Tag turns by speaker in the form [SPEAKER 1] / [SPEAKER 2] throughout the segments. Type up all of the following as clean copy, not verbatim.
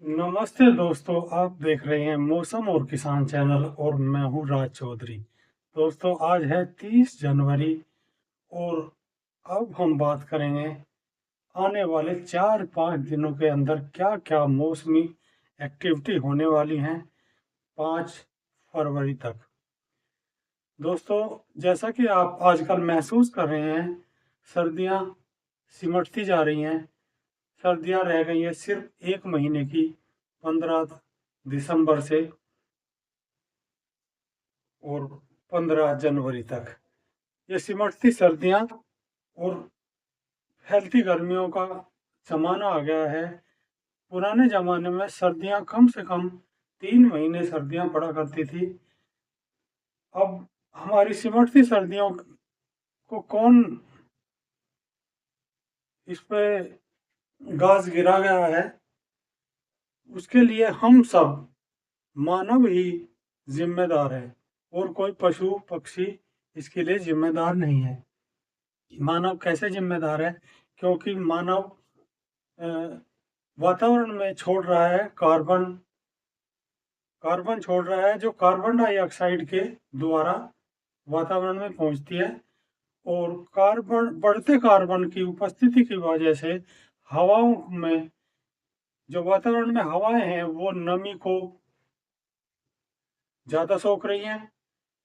[SPEAKER 1] नमस्ते दोस्तों, आप देख रहे हैं मौसम और किसान चैनल और मैं हूं राज चौधरी। दोस्तों, आज है 30 जनवरी और अब हम बात करेंगे आने वाले 4-5 दिनों के अंदर क्या क्या मौसमी एक्टिविटी होने वाली हैं 5 फरवरी तक। दोस्तों, जैसा कि आप आजकल महसूस कर रहे हैं, सर्दियां सिमटती जा रही हैं। सर्दियां रह गई हैं सिर्फ 1 महीने की, 15 दिसंबर से और 15 जनवरी तक। ये सिमटती सर्दियां और फैलती गर्मियों का जमाना आ गया है। पुराने जमाने में सर्दियां कम से कम 3 महीने सर्दियां पड़ा करती थी। अब हमारी सिमटती सर्दियों को कौन इस पे गाज गिरा गया है, उसके लिए हम सब मानव ही जिम्मेदार है और कोई पशु पक्षी इसके लिए जिम्मेदार नहीं है। मानव कैसे जिम्मेदार है? क्योंकि मानव अ, वातावरण में छोड़ रहा है कार्बन कार्बन छोड़ रहा है, जो कार्बन डाइऑक्साइड के द्वारा वातावरण में पहुंचती है। और बढ़ते कार्बन की उपस्थिति की वजह से हवाओं में, जो वातावरण में हवाएं हैं, वो नमी को ज्यादा सोख रही हैं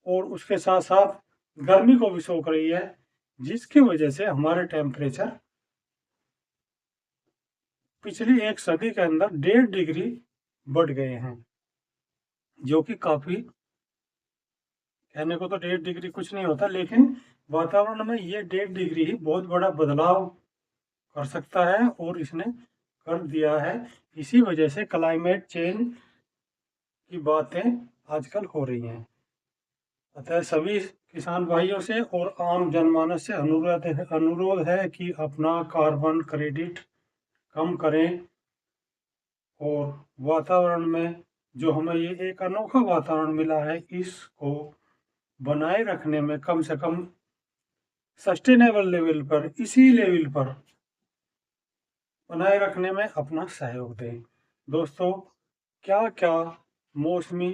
[SPEAKER 1] और उसके साथ साथ गर्मी को भी सोख रही है, जिसकी वजह से हमारे टेम्परेचर पिछली एक सदी के अंदर 1.5 डिग्री बढ़ गए हैं, जो कि काफी, कहने को तो 1.5 डिग्री कुछ नहीं होता, लेकिन वातावरण में ये 1.5 डिग्री ही बहुत बड़ा बदलाव कर सकता है और इसने कर दिया है। इसी वजह से क्लाइमेट चेंज की बातें आजकल हो रही हैं। अतः सभी किसान भाइयों से और आम जनमानस से अनुरोध है कि अपना कार्बन क्रेडिट कम करें और वातावरण में जो हमें ये एक अनोखा वातावरण मिला है, इसको बनाए रखने में कम से कम सस्टेनेबल लेवल पर, इसी लेवल पर बनाए रखने में अपना सहयोग दें। दोस्तों, क्या क्या मौसमी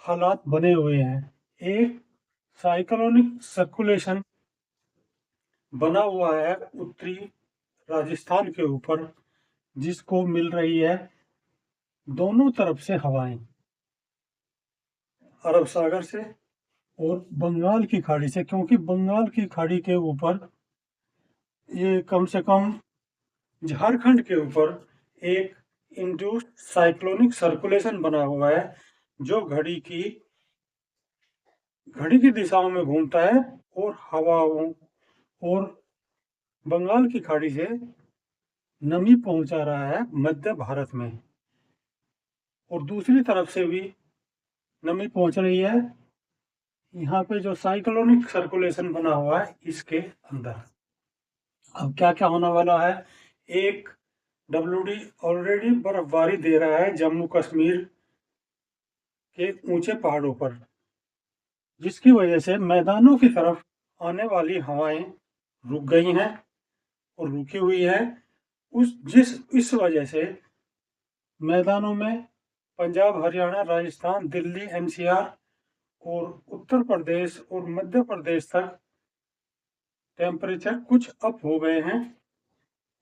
[SPEAKER 1] हालात बने हुए हैं। एक साइक्लोनिक सर्कुलेशन बना हुआ है उत्तरी राजस्थान के ऊपर, जिसको मिल रही है दोनों तरफ से हवाएं, अरब सागर से और बंगाल की खाड़ी से। क्योंकि बंगाल की खाड़ी के ऊपर ये कम से कम झारखंड के ऊपर एक इंड्यूस्ड साइक्लोनिक सर्कुलेशन बना हुआ है, जो घड़ी की दिशाओं में घूमता है और हवाओं और बंगाल की खाड़ी से नमी पहुंचा रहा है मध्य भारत में, और दूसरी तरफ से भी नमी पहुंच रही है यहाँ पे जो साइक्लोनिक सर्कुलेशन बना हुआ है इसके अंदर। अब क्या क्या होने वाला है? एक, WD ऑलरेडी बर्फबारी दे रहा है जम्मू कश्मीर के ऊंचे पहाड़ों पर, जिसकी वजह से मैदानों की तरफ आने वाली हवाएं रुक गई हैं और रुकी हुई है। इस वजह से मैदानों में पंजाब, हरियाणा, राजस्थान, दिल्ली, NCR और उत्तर प्रदेश और मध्य प्रदेश तक टेम्परेचर कुछ अप हो गए हैं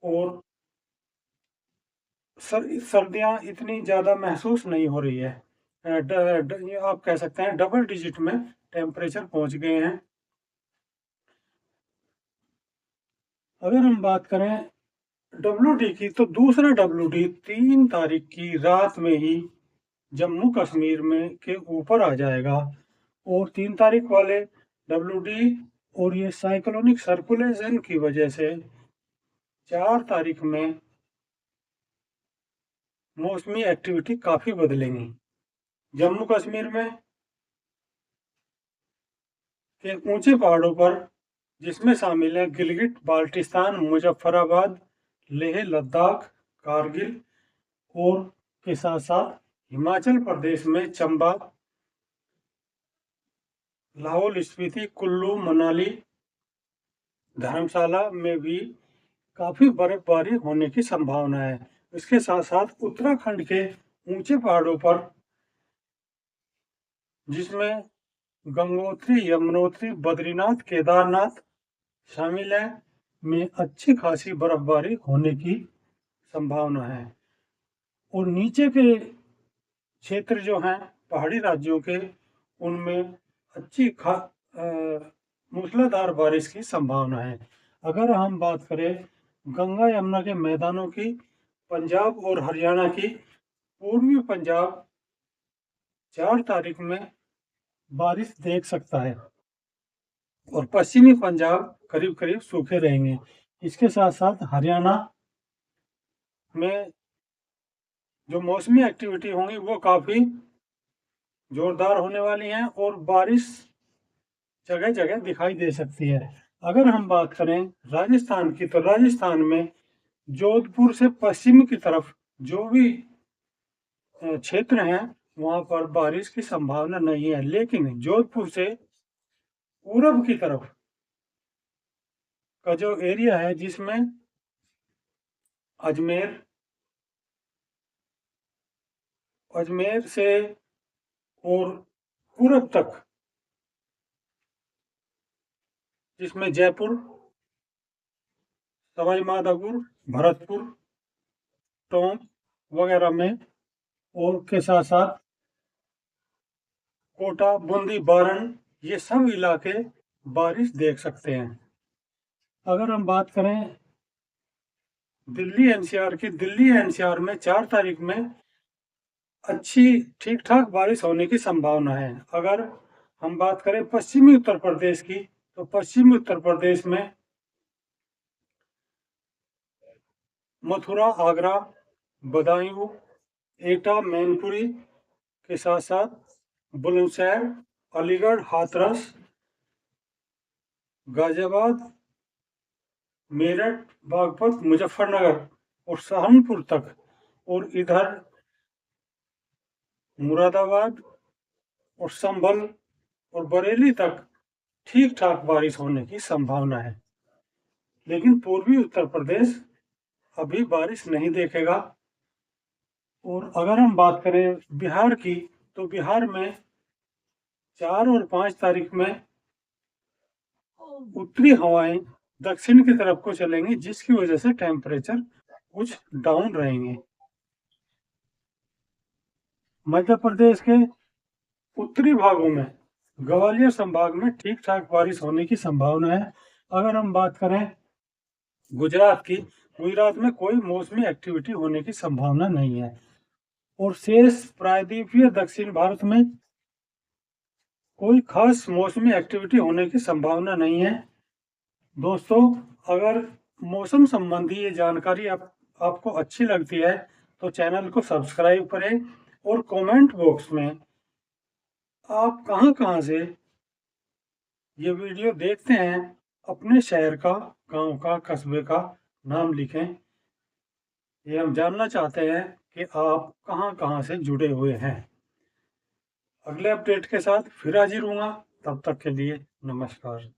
[SPEAKER 1] और सर्दियां इतनी ज़्यादा महसूस नहीं हो रही है। ये आप कह सकते हैं डबल डिजिट में टेम्परेचर पहुंच गए हैं। अगर हम बात करें WD की, तो दूसरा WD 3 तारीख की रात में ही जम्मू कश्मीर में के ऊपर आ जाएगा और 3 तारीख वाले WD और ये साइक्लोनिक सर्कुलेशन की वजह से 4 तारीख में मौसमी एक्टिविटी काफ़ी बदलेंगी। जम्मू कश्मीर में के ऊंचे पहाड़ों पर, जिसमें शामिल है गिलगिट बाल्टिस्तान, मुजफ्फराबाद, लेह लद्दाख, कारगिल और के साथ साथ हिमाचल प्रदेश में चंबा, लाहौल स्पीति, कुल्लू, मनाली, धर्मशाला में भी काफी बर्फबारी होने की संभावना है। इसके साथ साथ उत्तराखंड के ऊंचे पहाड़ों पर, जिसमें गंगोत्री, यमुनोत्री, बद्रीनाथ, केदारनाथ शामिल है, में अच्छी खासी बर्फबारी होने की संभावना है। और नीचे के क्षेत्र जो हैं पहाड़ी राज्यों के, उनमें अच्छी मूसलाधार बारिश की संभावना है। अगर हम बात करें गंगा यमुना के मैदानों की, पंजाब और हरियाणा की, पूर्वी पंजाब 4 तारीख में बारिश देख सकता है और पश्चिमी पंजाब करीब करीब सूखे रहेंगे। इसके साथ साथ हरियाणा में जो मौसमी एक्टिविटी होंगी वो काफ़ी जोरदार होने वाली हैं और बारिश जगह जगह दिखाई दे सकती है। अगर हम बात करें राजस्थान की, तो राजस्थान में जोधपुर से पश्चिम की तरफ जो भी क्षेत्र हैं वहां पर बारिश की संभावना नहीं है, लेकिन जोधपुर से पूरब की तरफ का जो एरिया है, जिसमें अजमेर से और पूरब तक, जिसमें जयपुर, सवाई माधोपुर, भरतपुर, टोंक वगैरह में, और के साथ साथ कोटा, बूंदी, बारण, ये सब इलाके बारिश देख सकते हैं। अगर हम बात करें दिल्ली एनसीआर की, दिल्ली एनसीआर में 4 तारीख में अच्छी ठीक ठाक बारिश होने की संभावना है। अगर हम बात करें पश्चिमी उत्तर प्रदेश की, तो पश्चिमी उत्तर प्रदेश में मथुरा, आगरा, बदायूं, एटा, मैनपुरी के साथ साथ बुलंदशहर, अलीगढ़, हाथरस, गाजियाबाद, मेरठ, बागपत, मुजफ्फरनगर और सहारनपुर तक, और इधर मुरादाबाद और संभल और बरेली तक ठीक ठाक बारिश होने की संभावना है। लेकिन पूर्वी उत्तर प्रदेश अभी बारिश नहीं देखेगा। और अगर हम बात करें बिहार की, तो बिहार में 4 और 5 तारीख में उत्तरी हवाएं दक्षिण की तरफ को चलेंगी, जिसकी वजह से टेम्परेचर कुछ डाउन रहेंगे। मध्य प्रदेश के उत्तरी भागों में, ग्वालियर संभाग में ठीक ठाक बारिश होने की संभावना है। अगर हम बात करें गुजरात की, गुजरात में कोई मौसमी एक्टिविटी होने की संभावना नहीं है। और शेष प्रायद्वीपीय दक्षिण भारत में कोई खास मौसमी एक्टिविटी होने की संभावना नहीं है। दोस्तों, अगर मौसम संबंधी ये जानकारी आपको अच्छी लगती है तो चैनल को सब्सक्राइब करें और कमेंट बॉक्स में आप कहां से ये वीडियो देखते हैं, अपने शहर का, गांव का, कस्बे का नाम लिखें। ये हम जानना चाहते हैं कि आप कहां से जुड़े हुए हैं। अगले अपडेट के साथ फिर हाजिर होऊंगा, तब तक के लिए नमस्कार।